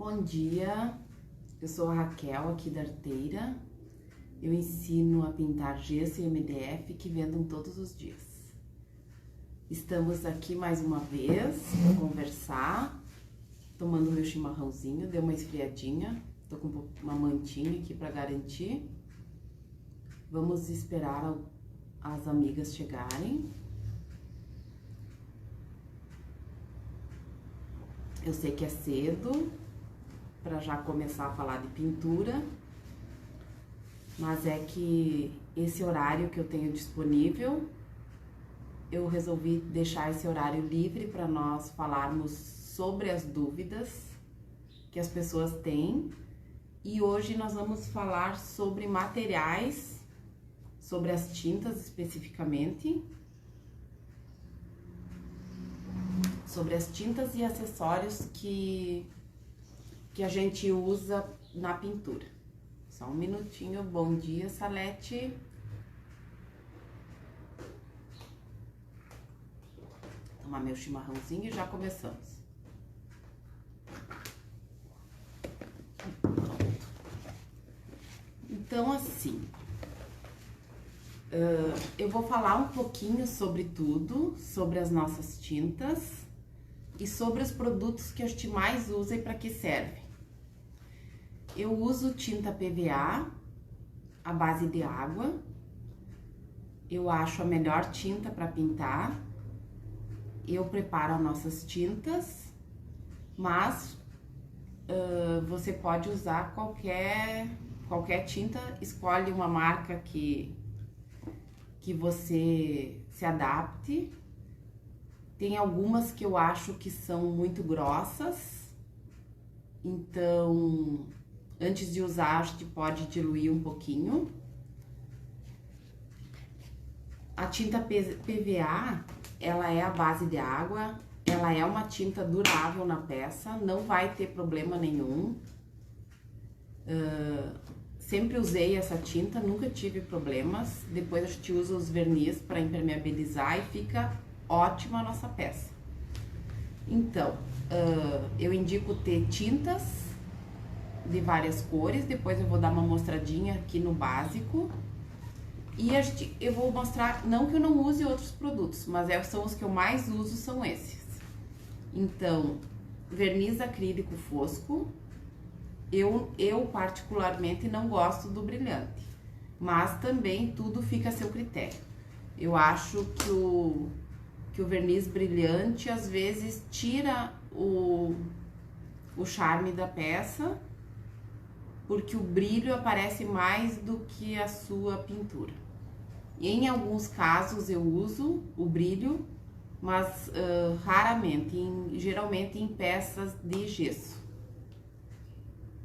Bom dia, eu sou a Raquel aqui da Arteira. Eu ensino a pintar gesso e MDF que vendam todos os dias. Estamos aqui mais uma vez para conversar, tomando meu chimarrãozinho, deu uma esfriadinha, tô com uma mantinha aqui para garantir. Vamos esperar as amigas chegarem. Eu sei que é cedo para já começar a falar de pintura, mas é que esse horário que eu tenho disponível, eu resolvi deixar esse horário livre para nós falarmos sobre as dúvidas que as pessoas têm. E hoje nós vamos falar sobre materiais, sobre as tintas especificamente, sobre as tintas e acessórios que a gente usa na pintura. Só um minutinho. Bom dia, Salete. Tomar meu chimarrãozinho e já começamos. Pronto. Então, assim, eu vou falar um pouquinho sobre tudo, sobre as nossas tintas e sobre os produtos que a gente mais usa e para que servem. Eu uso tinta PVA à base de água. Eu acho a melhor tinta para pintar. Eu preparo as nossas tintas, mas você pode usar qualquer tinta. Escolhe uma marca que você se adapte. Tem algumas que eu acho que são muito grossas, então antes de usar a gente pode diluir um pouquinho. A tinta PVA, ela é a base de água, ela é uma tinta durável na peça, não vai ter problema nenhum. Sempre usei essa tinta, nunca tive problemas. Depois a gente usa os verniz para impermeabilizar e fica ótima a nossa peça. Então, eu indico ter tintas de várias cores. Depois eu vou dar uma mostradinha aqui no básico. E eu vou mostrar, não que eu não use outros produtos, mas são os que eu mais uso, são esses. Então, verniz acrílico fosco. Eu particularmente não gosto do brilhante, mas também tudo fica a seu critério. Eu acho que o verniz brilhante às vezes tira o charme da peça, porque o brilho aparece mais do que a sua pintura. Em alguns casos eu uso o brilho, mas raramente, geralmente em peças de gesso.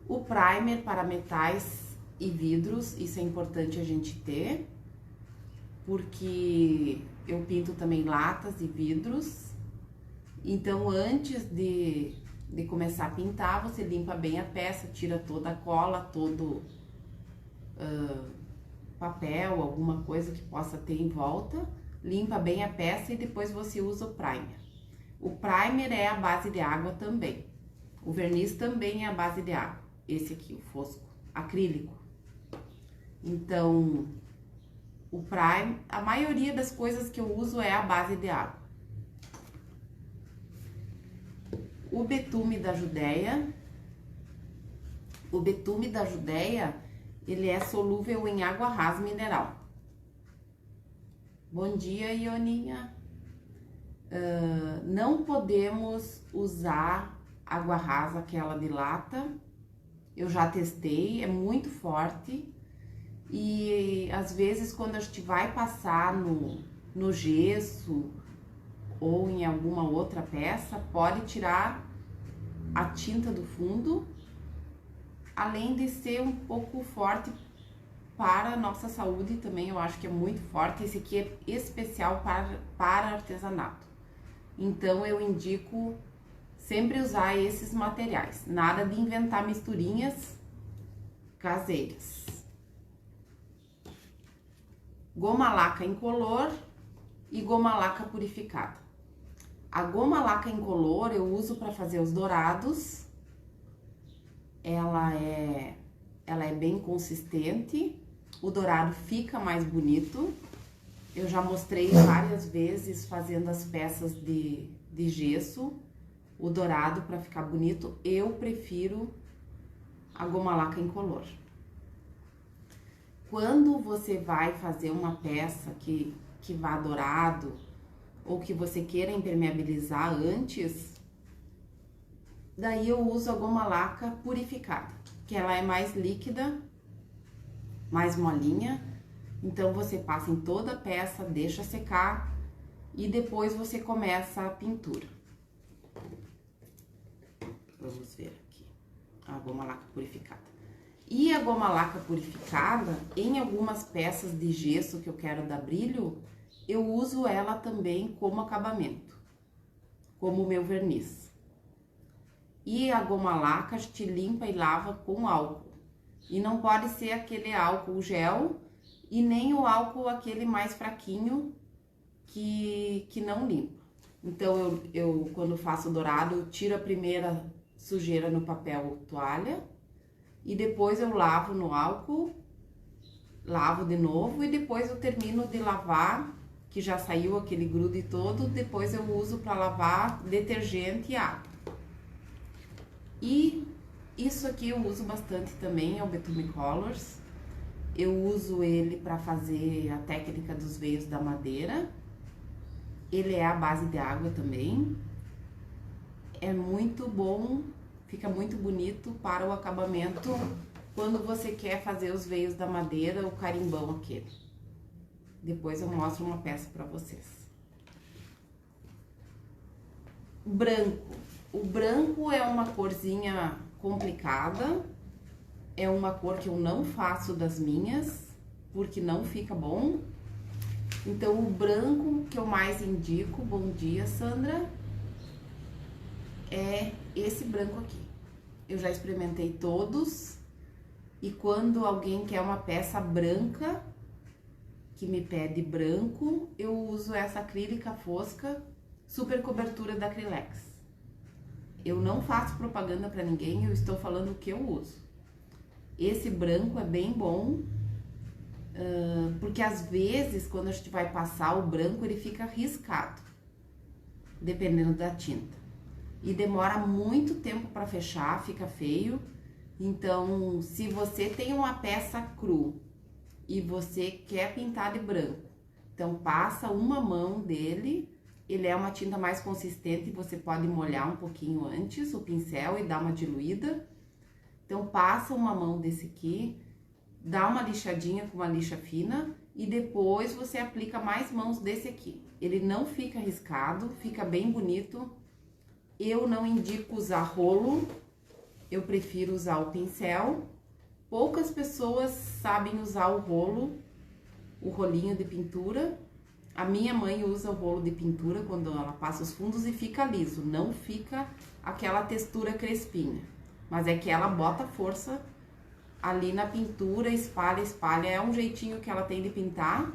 O primer para metais e vidros, isso é importante a gente ter, porque eu pinto também latas e vidros. Então, antes de começar a pintar, você limpa bem a peça, tira toda a cola, todo papel, alguma coisa que possa ter em volta, limpa bem a peça e depois você usa o primer. O primer é a base de água também. O verniz também é a base de água. Esse aqui, o fosco, acrílico. Então, o primer, a maioria das coisas que eu uso é a base de água. O betume da Judéia. O betume da Judéia, ele é solúvel em água rasa mineral. Bom dia, Ioninha. Não podemos usar água rasa, aquela de lata. Eu já testei, é muito forte. E às vezes quando a gente vai passar no gesso ou em alguma outra peça, pode tirar a tinta do fundo, além de ser um pouco forte para a nossa saúde também. Eu acho que é muito forte. Esse aqui é especial para artesanato. Então eu indico sempre usar esses materiais, nada de inventar misturinhas caseiras. Goma laca incolor e goma laca purificada. A goma laca incolor eu uso para fazer os dourados ela é bem consistente, o dourado fica mais bonito. Eu já mostrei várias vezes fazendo as peças de gesso, o dourado para ficar bonito. Eu prefiro a goma laca incolor. Quando você vai fazer uma peça que vá dourado ou que você queira impermeabilizar antes, daí eu uso a goma laca purificada, que ela é mais líquida, mais molinha. Então você passa em toda a peça, deixa secar e depois você começa a pintura. Vamos ver aqui a goma laca purificada. E a goma laca purificada, em algumas peças de gesso que eu quero dar brilho, eu uso ela também como acabamento, como meu verniz. E a goma laca a gente limpa e lava com álcool. E não pode ser aquele álcool gel e nem o álcool aquele mais fraquinho que não limpa. Então eu quando faço dourado, eu tiro a primeira sujeira no papel toalha e depois eu lavo no álcool, lavo de novo e depois eu termino de lavar, que já saiu aquele grude todo, depois eu uso para lavar detergente e água. E isso aqui eu uso bastante também, é o Betume Colors. Eu uso ele para fazer a técnica dos veios da madeira. Ele é à base de água também. É muito bom, fica muito bonito para o acabamento quando você quer fazer os veios da madeira, o carimbão aquele. Depois eu mostro uma peça para vocês. Branco. O branco é uma corzinha complicada, é uma cor que eu não faço das minhas, porque não fica bom. Então, o branco que eu mais indico, bom dia, Sandra, é esse branco aqui. Eu já experimentei todos, e quando alguém quer uma peça branca, que me pede branco, eu uso essa acrílica fosca, super cobertura da Acrylex. Eu não faço propaganda para ninguém, eu estou falando o que eu uso. Esse branco é bem bom, porque às vezes quando a gente vai passar o branco ele fica riscado, dependendo da tinta. E demora muito tempo para fechar, fica feio. Então, se você tem uma peça cru e você quer pintar de branco, então passa uma mão dele. Ele é uma tinta mais consistente, você pode molhar um pouquinho antes o pincel e dar uma diluída. Então, passa uma mão desse aqui, dá uma lixadinha com uma lixa fina e depois você aplica mais mãos desse aqui. Ele não fica riscado, fica bem bonito. Eu não indico usar rolo, eu prefiro usar o pincel. Poucas pessoas sabem usar o rolo, o rolinho de pintura. A minha mãe usa o rolo de pintura quando ela passa os fundos e fica liso, não fica aquela textura crespinha. Mas é que ela bota força ali na pintura, espalha, espalha, é um jeitinho que ela tem de pintar.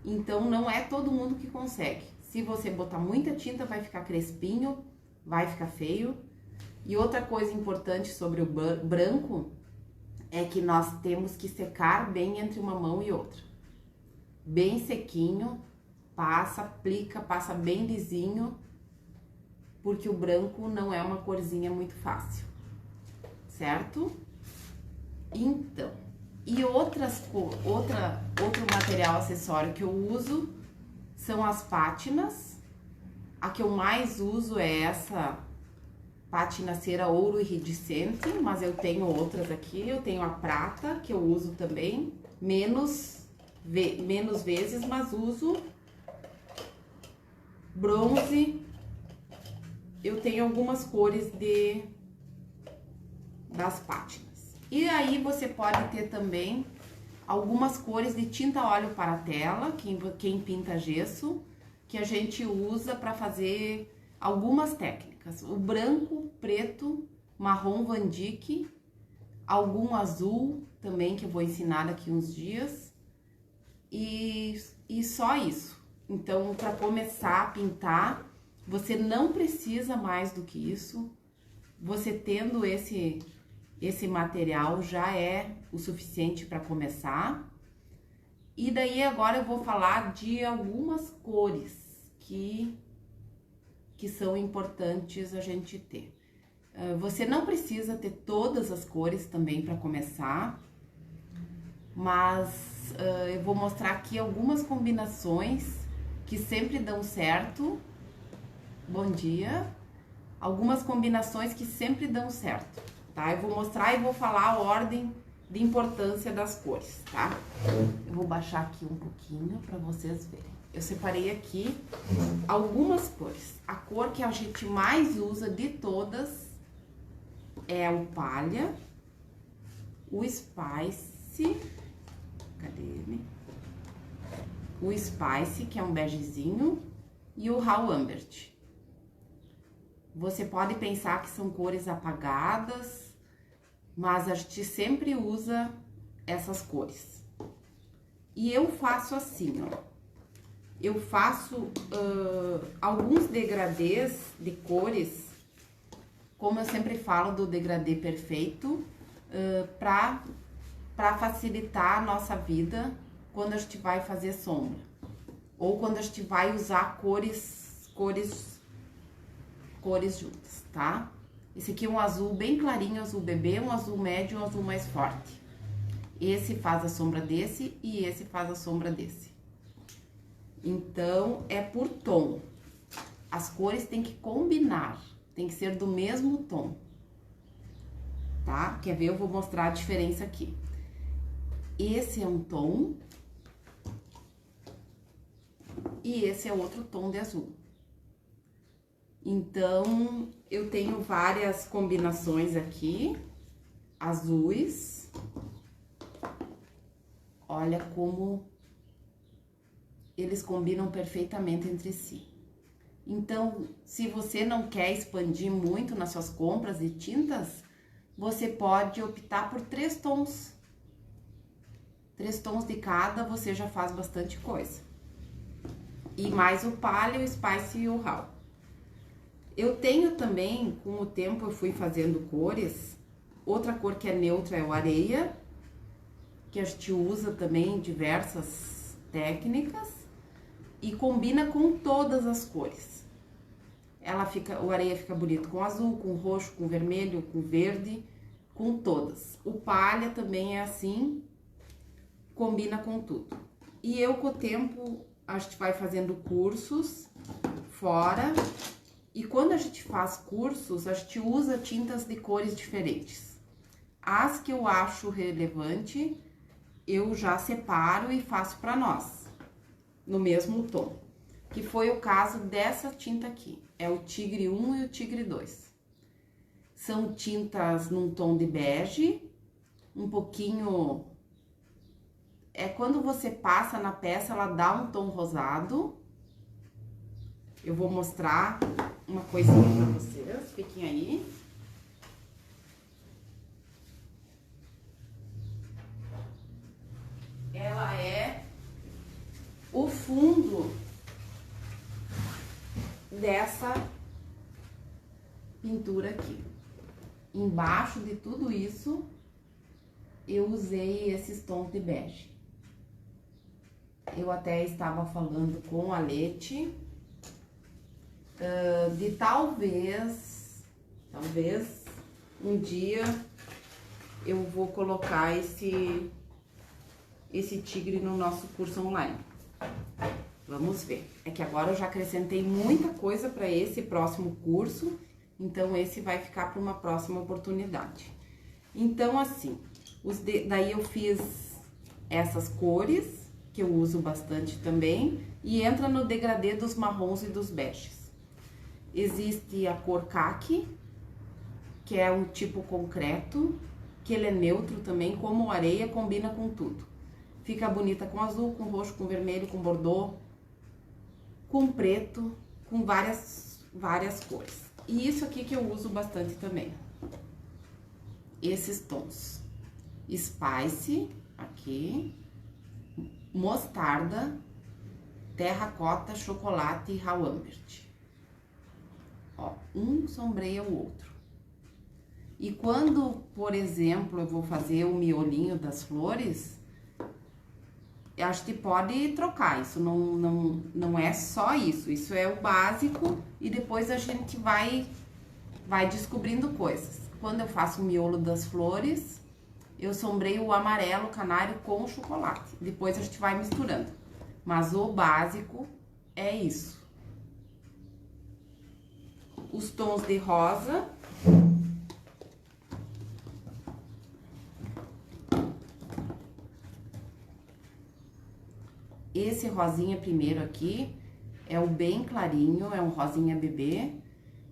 Então não é todo mundo que consegue. Se você botar muita tinta vai ficar crespinho, vai ficar feio. E outra coisa importante sobre o branco é que nós temos que secar bem entre uma mão e outra. Bem sequinho. Passa, aplica, passa bem lisinho, porque o branco não é uma corzinha muito fácil, certo? Então, e outro material acessório que eu uso são as pátinas. A que eu mais uso é essa pátina cera ouro iridescente, mas eu tenho outras aqui. Eu tenho a prata, que eu uso também, menos vezes, mas uso. Bronze, eu tenho algumas cores das pátinas. E aí você pode ter também algumas cores de tinta óleo para tela, quem pinta gesso, que a gente usa para fazer algumas técnicas. O branco, preto, marrom Van Dyck, algum azul também, que eu vou ensinar daqui uns dias. E só isso. Então, para começar a pintar, você não precisa mais do que isso. Você tendo Esse material já é o suficiente para começar. E daí agora eu vou falar de algumas cores que são importantes a gente ter. Você não precisa ter todas as cores também para começar, mas eu vou mostrar aqui algumas combinações que sempre dão certo. Bom dia! Algumas combinações que sempre dão certo, tá? Eu vou mostrar e vou falar a ordem de importância das cores, tá? Eu vou baixar aqui um pouquinho para vocês verem. Eu separei aqui algumas cores. A cor que a gente mais usa de todas é o palha, o spice, cadê ele? O spice, que é um begezinho, e o raw ambert. Você pode pensar que são cores apagadas, mas a gente sempre usa essas cores. E eu faço assim, ó. Eu faço alguns degradês de cores, como eu sempre falo do degradê perfeito, para facilitar a nossa vida quando a gente vai fazer sombra. Ou quando a gente vai usar cores juntas, tá? Esse aqui é um azul bem clarinho, azul bebê, um azul médio, um azul mais forte. Esse faz a sombra desse e esse faz a sombra desse. Então, é por tom. As cores têm que combinar, tem que ser do mesmo tom. Tá? Quer ver? Eu vou mostrar a diferença aqui. Esse é um tom e esse é outro tom de azul. Então, eu tenho várias combinações aqui, azuis. Olha como eles combinam perfeitamente entre si. Então, se você não quer expandir muito nas suas compras de tintas, você pode optar por 3 tons. 3 tons de cada, você já faz bastante coisa. E mais o palha, o spice e o raw. Eu tenho também, com o tempo eu fui fazendo cores. Outra cor que é neutra é o areia, que a gente usa também em diversas técnicas e combina com todas as cores. O areia fica bonito com azul, com roxo, com vermelho, com verde, com todas. O palha também é assim, combina com tudo. E eu, com o tempo, a gente vai fazendo cursos fora. E quando a gente faz cursos, a gente usa tintas de cores diferentes. As que eu acho relevante, eu já separo e faço para nós, no mesmo tom. Que foi o caso dessa tinta aqui, é o Tigre 1 e o Tigre 2. São tintas num tom de bege, um pouquinho... quando você passa na peça, ela dá um tom rosado. Eu vou mostrar uma coisinha pra vocês, fiquem aí. Ela é o fundo dessa pintura aqui. Embaixo de tudo isso, eu usei esses tons de bege. Eu até estava falando com a Leti de talvez um dia eu vou colocar esse tigre no nosso curso online. Vamos ver. É que agora eu já acrescentei muita coisa para esse próximo curso, então esse vai ficar para uma próxima oportunidade. Então, assim, daí eu fiz essas cores, que eu uso bastante também, e entra no degradê dos marrons e dos beges. Existe a cor caqui, que é um tipo concreto, que ele é neutro também, como areia, combina com tudo. Fica bonita com azul, com roxo, com vermelho, com bordô, com preto, com várias cores. E isso aqui que eu uso bastante também. Esses tons. Spice, aqui. Mostarda, terracota, chocolate e raw ambert. Ó, um sombreia o outro. E quando, por exemplo, eu vou fazer o miolinho das flores, a gente pode trocar, isso não é só isso, isso é o básico e depois a gente vai descobrindo coisas. Quando eu faço o miolo das flores, eu sombreio o amarelo canário com o chocolate, depois a gente vai misturando, mas o básico é isso. Os tons de rosa. Esse rosinha primeiro aqui é o bem clarinho, é um rosinha bebê,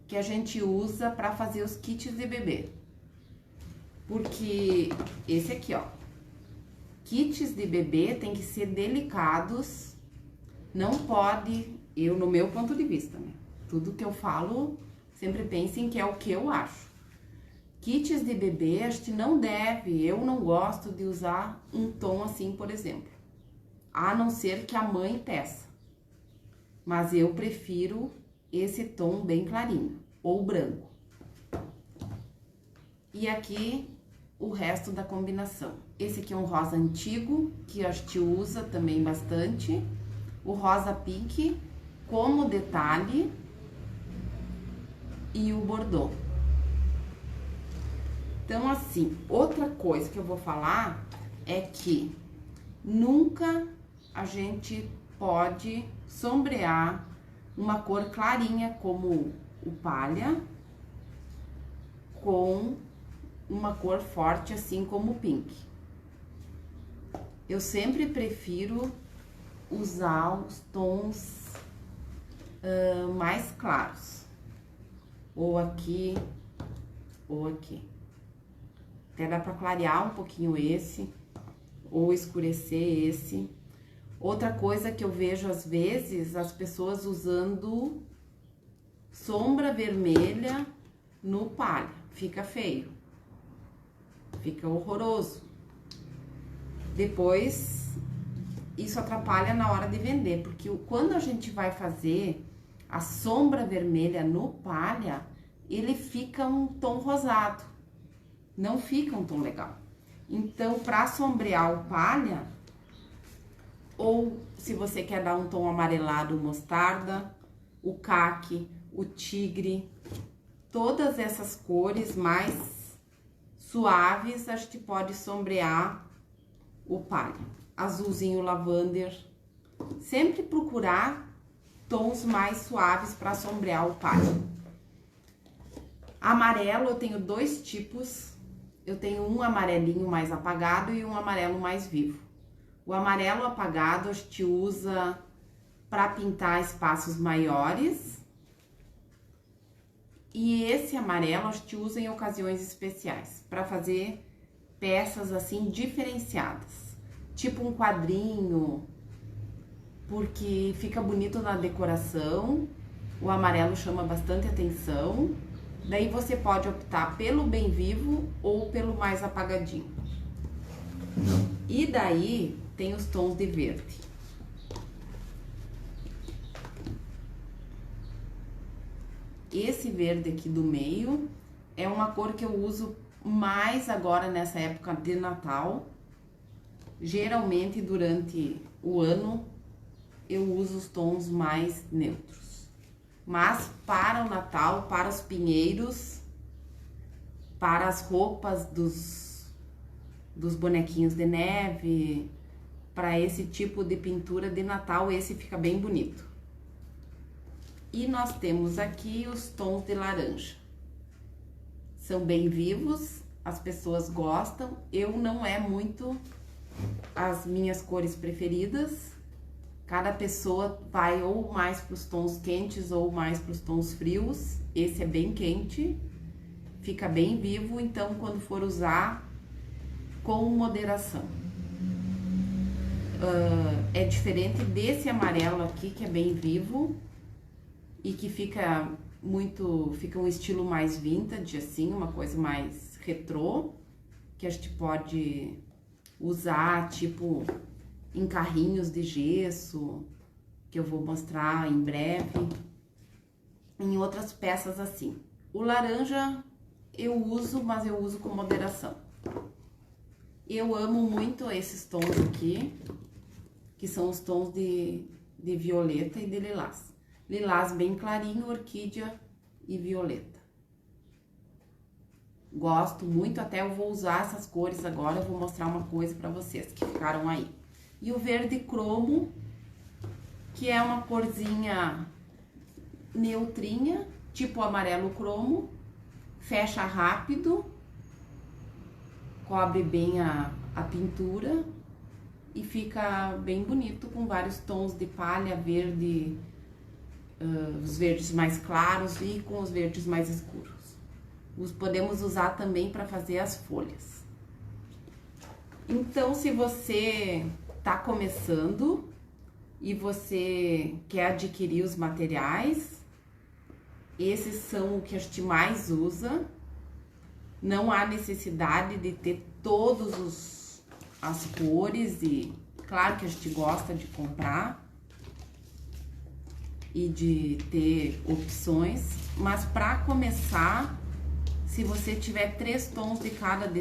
que a gente usa para fazer os kits de bebê. Porque esse aqui, ó, kits de bebê tem que ser delicados, não pode, eu no meu ponto de vista, né? Tudo que eu falo, sempre pensem que é o que eu acho. Kits de bebê, a gente não deve, eu não gosto de usar um tom assim, por exemplo. A não ser que a mãe peça. Mas eu prefiro esse tom bem clarinho, ou branco. E aqui o resto da combinação. Esse aqui é um rosa antigo, que a gente usa também bastante. O rosa pink como detalhe. E o bordô. Então, assim, outra coisa que eu vou falar é que nunca a gente pode sombrear uma cor clarinha como o palha com uma cor forte assim como o pink. Eu sempre prefiro usar os tons mais claros, ou aqui ou aqui. Até dá para clarear um pouquinho esse ou escurecer esse. Outra coisa que eu vejo às vezes, as pessoas usando sombra vermelha no palha. Fica feio. Fica horroroso. Depois, isso atrapalha na hora de vender, porque quando a gente vai fazer a sombra vermelha no palha, ele fica um tom rosado. Não fica um tom legal. Então, para sombrear o palha, ou se você quer dar um tom amarelado, mostarda, o caque, o tigre, todas essas cores mais suaves, a gente pode sombrear o palha. Azulzinho lavender, sempre procurar tons mais suaves para sombrear o palha. Amarelo, eu tenho dois tipos, eu tenho um amarelinho mais apagado e um amarelo mais vivo. O amarelo apagado a gente usa para pintar espaços maiores. E esse amarelo a gente usa em ocasiões especiais, para fazer peças assim diferenciadas. Tipo um quadrinho, porque fica bonito na decoração. O amarelo chama bastante atenção. Daí você pode optar pelo bem vivo ou pelo mais apagadinho. E daí tem os tons de verde. Esse verde aqui do meio é uma cor que eu uso mais agora nessa época de Natal. Geralmente durante o ano eu uso os tons mais neutros. Mas para o Natal, para os pinheiros, para as roupas dos bonequinhos de neve, para esse tipo de pintura de Natal, esse fica bem bonito. E nós temos aqui os tons de laranja. São bem vivos, as pessoas gostam. Eu não é muito as minhas cores preferidas. Cada pessoa vai ou mais para os tons quentes ou mais para os tons frios. Esse é bem quente, fica bem vivo, então quando for usar, com moderação. É diferente desse amarelo aqui, que é bem vivo e que fica um estilo mais vintage, assim, uma coisa mais retrô, que a gente pode usar, tipo, em carrinhos de gesso, que eu vou mostrar em breve, em outras peças assim. O laranja eu uso, mas eu uso com moderação. Eu amo muito esses tons aqui, que são os tons de violeta e de lilás. Lilás bem clarinho, orquídea e violeta. Gosto muito, até eu vou usar essas cores agora, eu vou mostrar uma coisa pra vocês que ficaram aí. E o verde cromo, que é uma corzinha neutrinha, tipo amarelo cromo, fecha rápido, cobre bem a pintura e fica bem bonito com vários tons de palha, verde, os verdes mais claros e com os verdes mais escuros. Podemos usar também para fazer as folhas. Então, se você tá começando e você quer adquirir os materiais, esses são o que a gente mais usa. Não há necessidade de ter todas as cores e claro que a gente gosta de comprar e de ter opções, mas para começar, se você tiver 3 tons de cada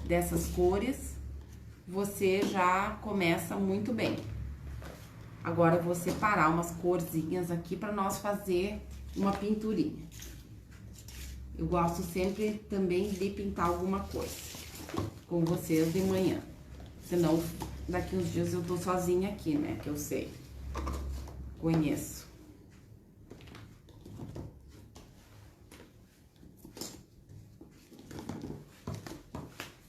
dessas cores, você já começa muito bem. Agora eu vou separar umas corzinhas aqui para nós fazer uma pinturinha. Eu gosto sempre também de pintar alguma coisa com vocês de manhã. Senão, daqui uns dias eu tô sozinha aqui, né? Que eu sei. Conheço.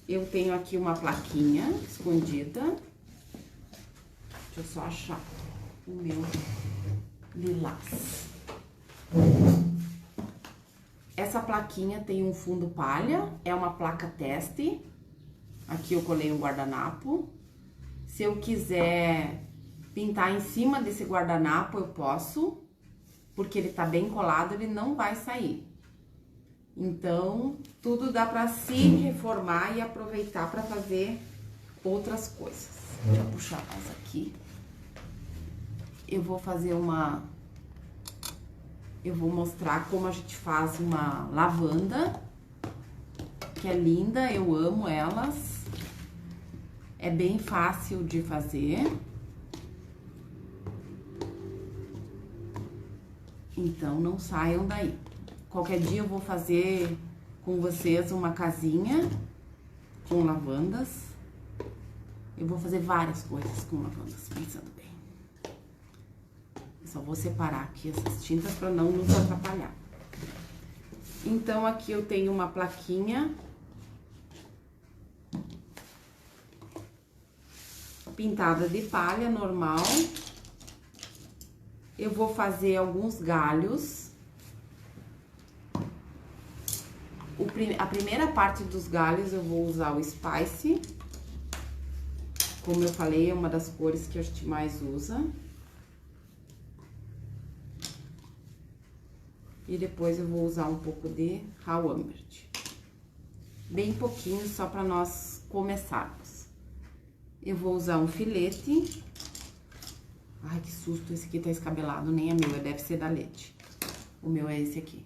Eu tenho aqui uma plaquinha escondida. Deixa eu só achar o meu lilás. Essa plaquinha tem um fundo palha, é uma placa teste. Aqui eu colei um guardanapo. Se eu quiser pintar em cima desse guardanapo, eu posso, porque ele tá bem colado, ele não vai sair. Então, tudo dá pra se reformar e aproveitar pra fazer outras coisas. Deixa eu puxar mais aqui. Eu vou fazer eu vou mostrar como a gente faz uma lavanda, que é linda, eu amo elas. É bem fácil de fazer. Então, não saiam daí. Qualquer dia eu vou fazer com vocês uma casinha com lavandas. Eu vou fazer várias coisas com lavandas, pensando bem. Eu só vou separar aqui essas tintas para não nos atrapalhar. Então, aqui eu tenho uma plaquinha pintada de palha normal. Eu vou fazer alguns galhos. A primeira parte dos galhos eu vou usar o Spice. Como eu falei, é uma das cores que a gente mais usa. E depois eu vou usar um pouco de Raw Ambert. Bem pouquinho, só para nós começarmos. Eu vou usar um filete. Ai, que susto, esse aqui tá escabelado, nem é meu, deve ser da Lete. O meu é esse aqui.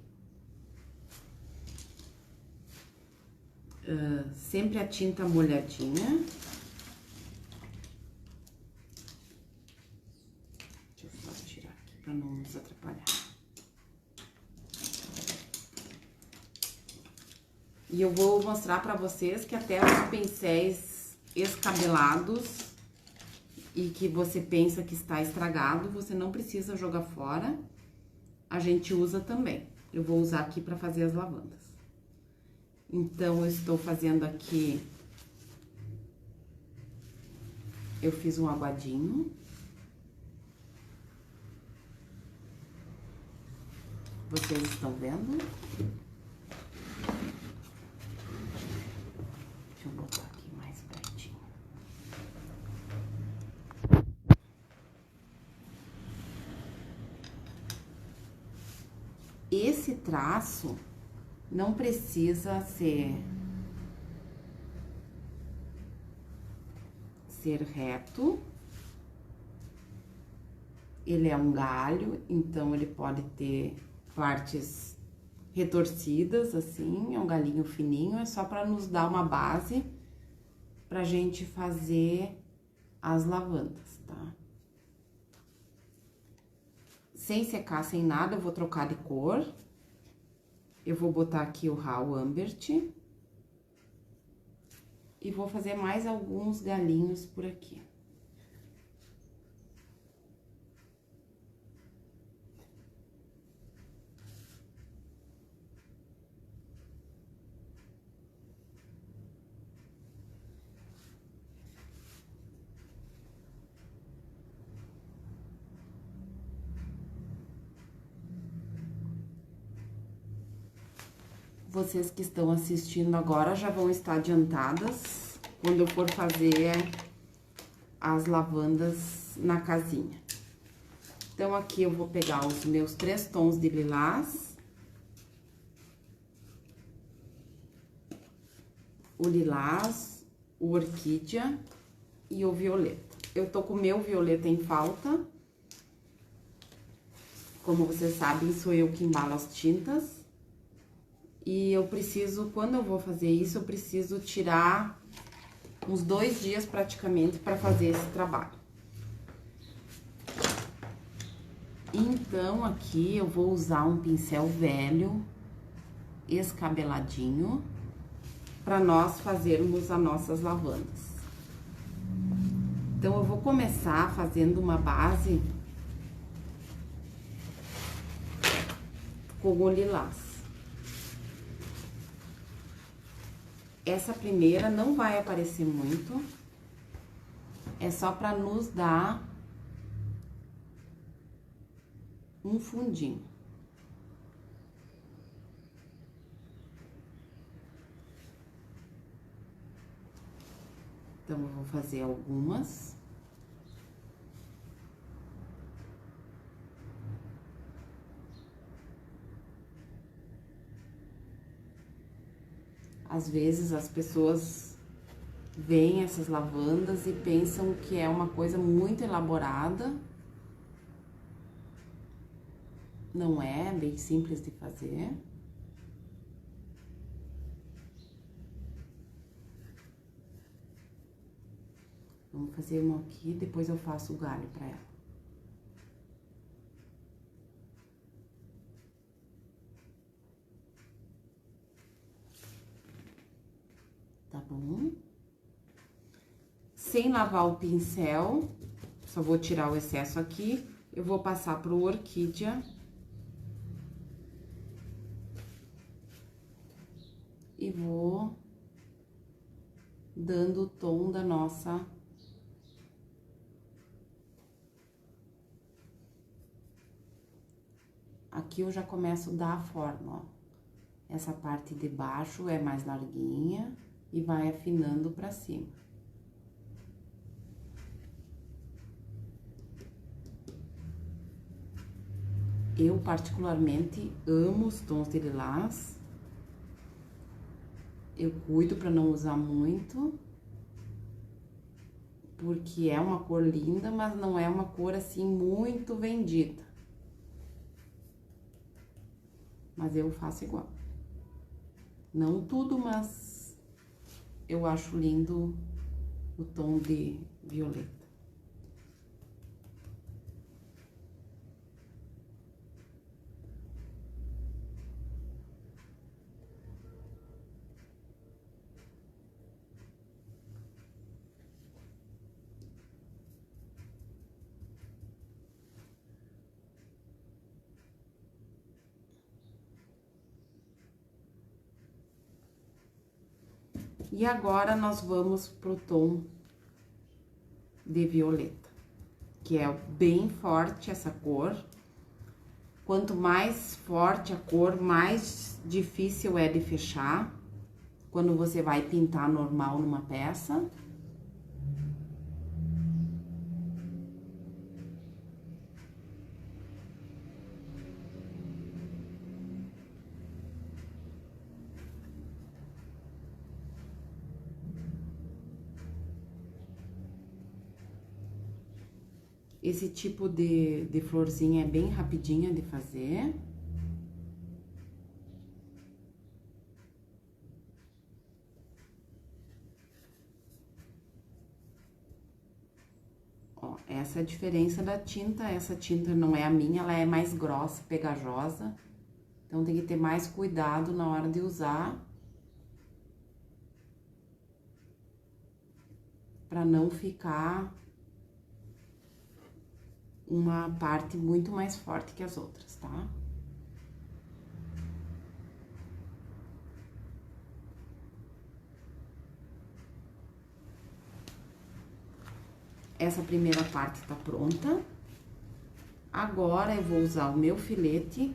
Sempre a tinta molhadinha. Deixa eu só tirar aqui pra não nos atrapalhar. E eu vou mostrar pra vocês que até os pincéis escabelados e que você pensa que está estragado, você não precisa jogar fora. A gente usa também. Eu vou usar aqui pra fazer as lavandas. Então, eu estou fazendo aqui, eu fiz um aguadinho. Vocês estão vendo? Deixa eu botar aqui mais pertinho. Esse traço não precisa ser reto. Ele é um galho, então ele pode ter partes retorcidas, assim, é um galinho fininho, é só para nos dar uma base pra gente fazer as lavandas, tá? Sem secar, sem nada, eu vou trocar de cor. Eu vou botar aqui o Raw Ambert. E vou fazer mais alguns galinhos por aqui. Vocês que estão assistindo agora já vão estar adiantadas quando eu for fazer as lavandas na casinha. Então, aqui eu vou pegar os meus 3 tons de lilás. O lilás, o orquídea e o violeta. Eu tô com o meu violeta em falta. Como vocês sabem, sou eu que embalo as tintas. E eu preciso, quando eu vou fazer isso, eu preciso tirar uns 2 dias praticamente para fazer esse trabalho. Então, aqui eu vou usar um pincel velho, escabeladinho, para nós fazermos as nossas lavandas. Então, eu vou começar fazendo uma base com o lilás. Essa primeira não vai aparecer muito, é só para nos dar um fundinho. Então, eu vou fazer algumas. Às vezes, as pessoas veem essas lavandas e pensam que é uma coisa muito elaborada. Não é, bem simples de fazer. Vamos fazer uma aqui, depois eu faço o galho pra ela. Tá bom? Sem lavar o pincel, só vou tirar o excesso aqui. Eu vou passar pro orquídea. E vou dando o tom da nossa... Aqui eu já começo a dar a forma, ó. Essa parte de baixo é mais larguinha e vai afinando pra cima. Eu, particularmente, amo os tons de lilás. Eu cuido pra não usar muito, porque é uma cor linda, mas não é uma cor, assim, muito vendida. Mas eu faço igual. Não tudo, mas eu acho lindo o tom de violeta. E agora, nós vamos pro tom de violeta, que é bem forte essa cor. Quanto mais forte a cor, mais difícil é de fechar, quando você vai pintar normal numa peça. Esse tipo de florzinha é bem rapidinha de fazer. Essa é a diferença da tinta. Essa tinta não é a minha, ela é mais grossa, pegajosa. Então, tem que ter mais cuidado na hora de usar. Pra não ficar uma parte muito mais forte que as outras, tá? Essa primeira parte tá pronta. Agora, eu vou usar o meu filete.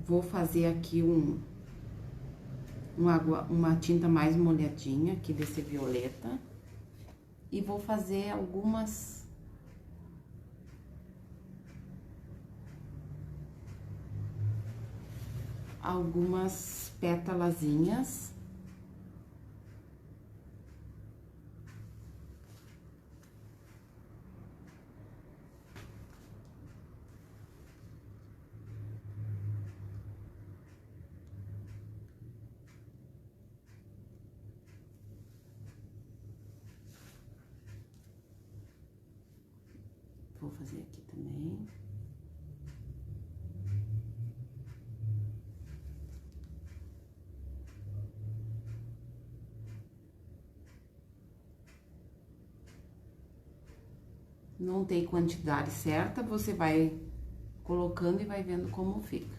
Vou fazer aqui uma tinta mais molhadinha aqui desse violeta. E vou fazer algumas pétalazinhas. Vou fazer aqui também. Não tem quantidade certa, você vai colocando e vai vendo como fica.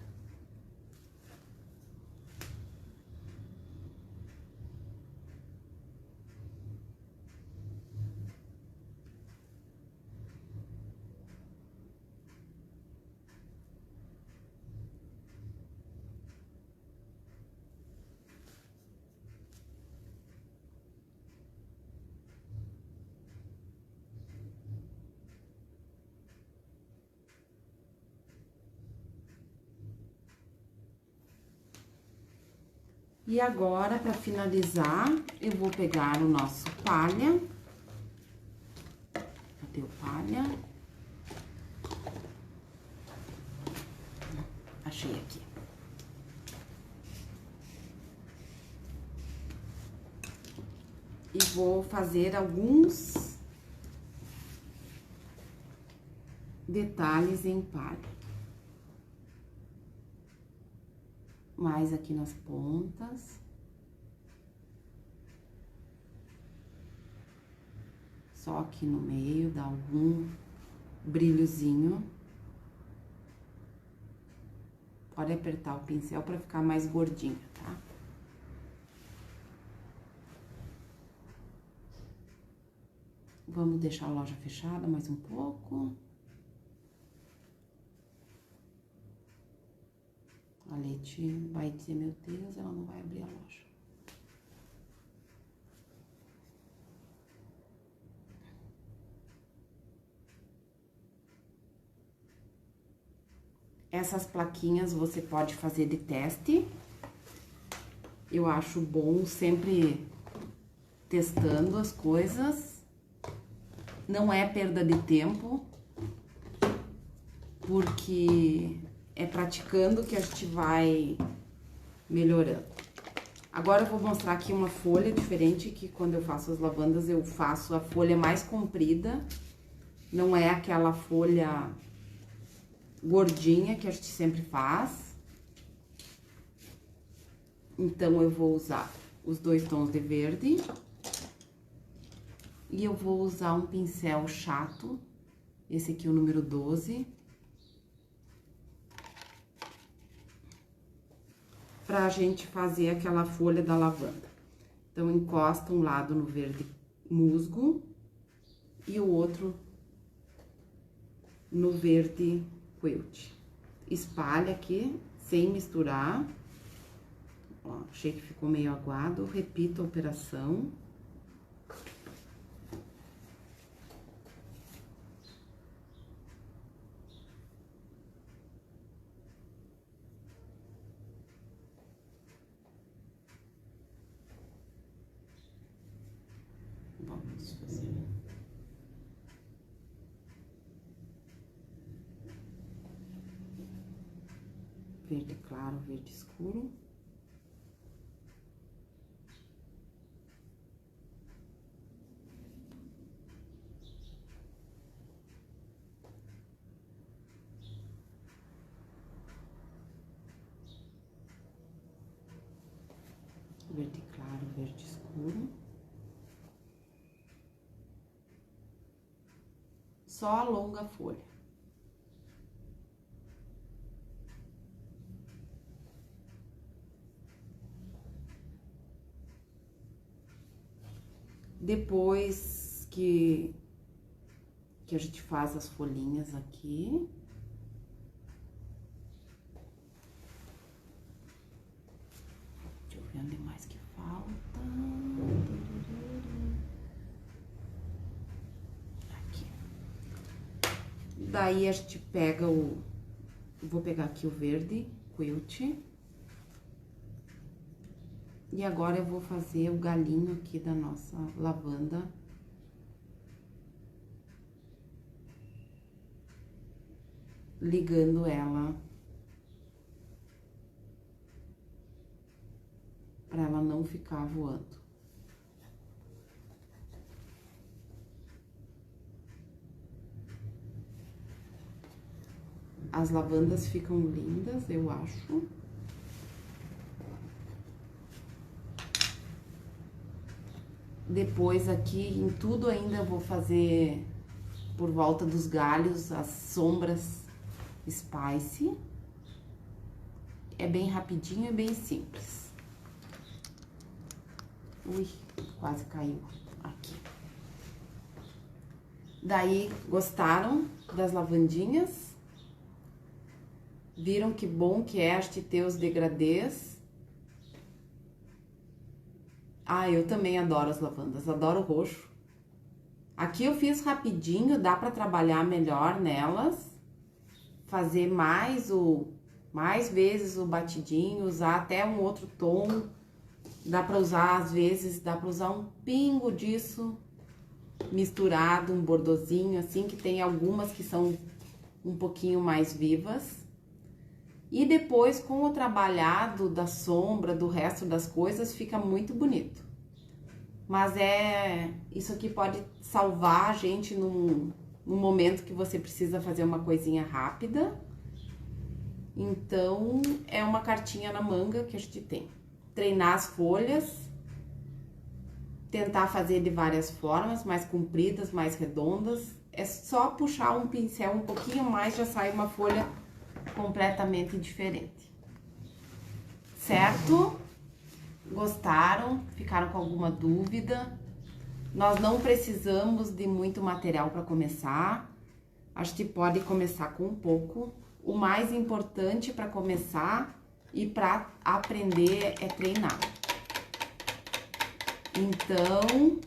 E agora, para finalizar, eu vou pegar o nosso palha. Cadê o palha? Achei aqui. E vou fazer alguns detalhes em palha. Mais aqui nas pontas. Só aqui no meio, dá algum brilhozinho. Pode apertar o pincel para ficar mais gordinho, tá? Vamos deixar a loja fechada mais um pouco. A Leti vai dizer, meu Deus, ela não vai abrir a loja. Essas plaquinhas você pode fazer de teste. Eu acho bom sempre testando as coisas. Não é perda de tempo, porque é praticando que a gente vai melhorando. Agora eu vou mostrar aqui uma folha diferente, que quando eu faço as lavandas eu faço a folha mais comprida. Não é aquela folha gordinha que a gente sempre faz. Então, eu vou usar os 2 tons de verde. E eu vou usar um pincel chato, esse aqui é o número 12. Pra gente fazer aquela folha da lavanda. Então, encosta um lado no verde musgo e o outro no verde quilt. Espalha aqui, sem misturar. Ó, achei que ficou meio aguado, repito a operação. Vamos fazer. Verde claro, verde escuro. verde claro, verde escuro. Só alonga a folha. Depois que a gente faz as folhinhas aqui, deixa eu ver onde mais que falta. Aqui. Daí a gente pega vou pegar aqui o verde quilt. E agora eu vou fazer o galinho aqui da nossa lavanda. Ligando ela para ela não ficar voando. As lavandas ficam lindas, eu acho. Depois aqui em tudo ainda eu vou fazer por volta dos galhos as sombras Spice. É bem rapidinho e bem simples. Ui, quase caiu aqui. Daí, gostaram das lavandinhas? Viram que bom que é a gente ter os degradês? Ah, eu também adoro as lavandas, adoro o roxo. Aqui eu fiz rapidinho, dá pra trabalhar melhor nelas. Fazer mais vezes o batidinho, usar até um outro tom. Dá pra usar, às vezes, dá pra usar um pingo disso misturado, um bordozinho, assim, que tem algumas que são um pouquinho mais vivas. E depois, com o trabalhado da sombra, do resto das coisas, fica muito bonito. Mas isso aqui pode salvar a gente num momento que você precisa fazer uma coisinha rápida. Então, é uma cartinha na manga que a gente tem. Treinar as folhas, tentar fazer de várias formas, mais compridas, mais redondas. É só puxar um pincel um pouquinho mais, já sai uma folha completamente diferente. Certo? Gostaram? Ficaram com alguma dúvida? Nós não precisamos de muito material para começar. A gente pode começar com um pouco. O mais importante para começar e para aprender é treinar. Então,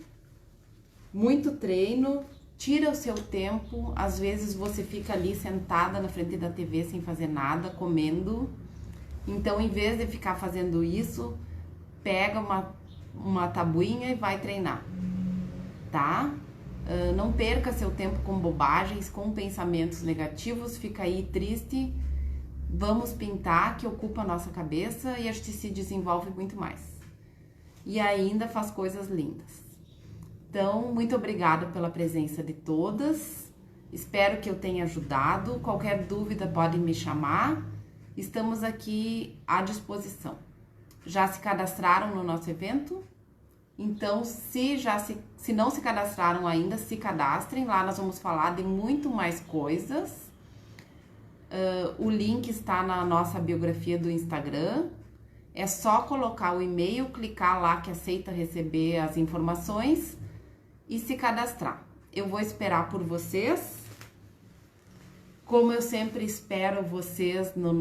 muito treino, tira o seu tempo. Às vezes você fica ali sentada na frente da TV sem fazer nada, comendo. Então, em vez de ficar fazendo isso, pega uma tabuinha e vai treinar, tá? Não perca seu tempo com bobagens, com pensamentos negativos, fica aí triste. Vamos pintar, que ocupa a nossa cabeça e a gente se desenvolve muito mais. E ainda faz coisas lindas. Então, muito obrigada pela presença de todas. Espero que eu tenha ajudado. Qualquer dúvida pode me chamar. Estamos aqui à disposição. Já se cadastraram no nosso evento? Então, se não se cadastraram ainda, se cadastrem. Lá nós vamos falar de muito mais coisas. O link está na nossa biografia do Instagram. É só colocar o e-mail, clicar lá que aceita receber as informações e se cadastrar. Eu vou esperar por vocês. Como eu sempre espero vocês nas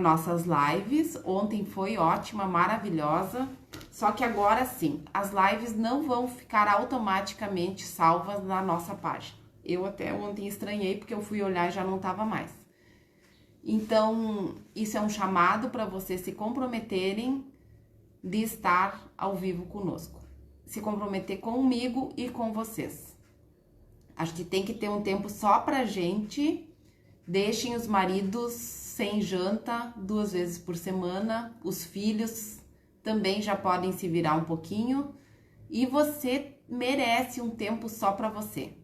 nossas lives. Ontem foi ótima, maravilhosa. Só que agora sim, as lives não vão ficar automaticamente salvas na nossa página. Eu até ontem estranhei porque eu fui olhar e já não estava mais. Então, isso é um chamado para vocês se comprometerem de estar ao vivo conosco. Se comprometer comigo e com vocês. A gente tem que ter um tempo só pra gente. Deixem os maridos sem janta 2 vezes por semana. Os filhos também já podem se virar um pouquinho. E você merece um tempo só pra você.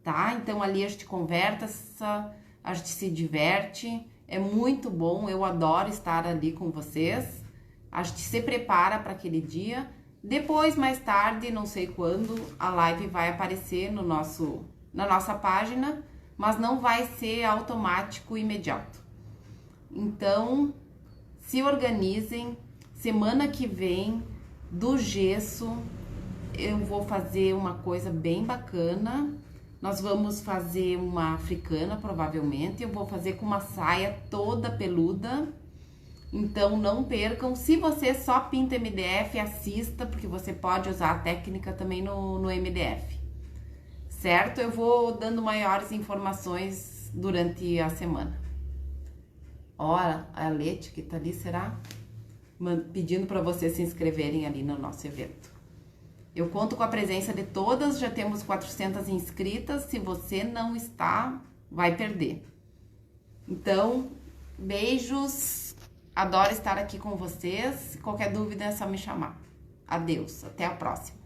Tá? Então ali a gente conversa, a gente se diverte. É muito bom, eu adoro estar ali com vocês. A gente se prepara para aquele dia. Depois, mais tarde, não sei quando, a live vai aparecer na nossa página, mas não vai ser automático e imediato. Então, se organizem. Semana que vem, do gesso, eu vou fazer uma coisa bem bacana. Nós vamos fazer uma africana, provavelmente. Eu vou fazer com uma saia toda peluda. Então, não percam. Se você só pinta MDF, assista, porque você pode usar a técnica também no MDF. Certo? Eu vou dando maiores informações durante a semana. Ora, a Lete que tá ali, será? Pedindo para vocês se inscreverem ali no nosso evento. Eu conto com a presença de todas, já temos 400 inscritas. Se você não está, vai perder. Então, beijos. Adoro estar aqui com vocês. Qualquer dúvida é só me chamar. Adeus, até a próxima.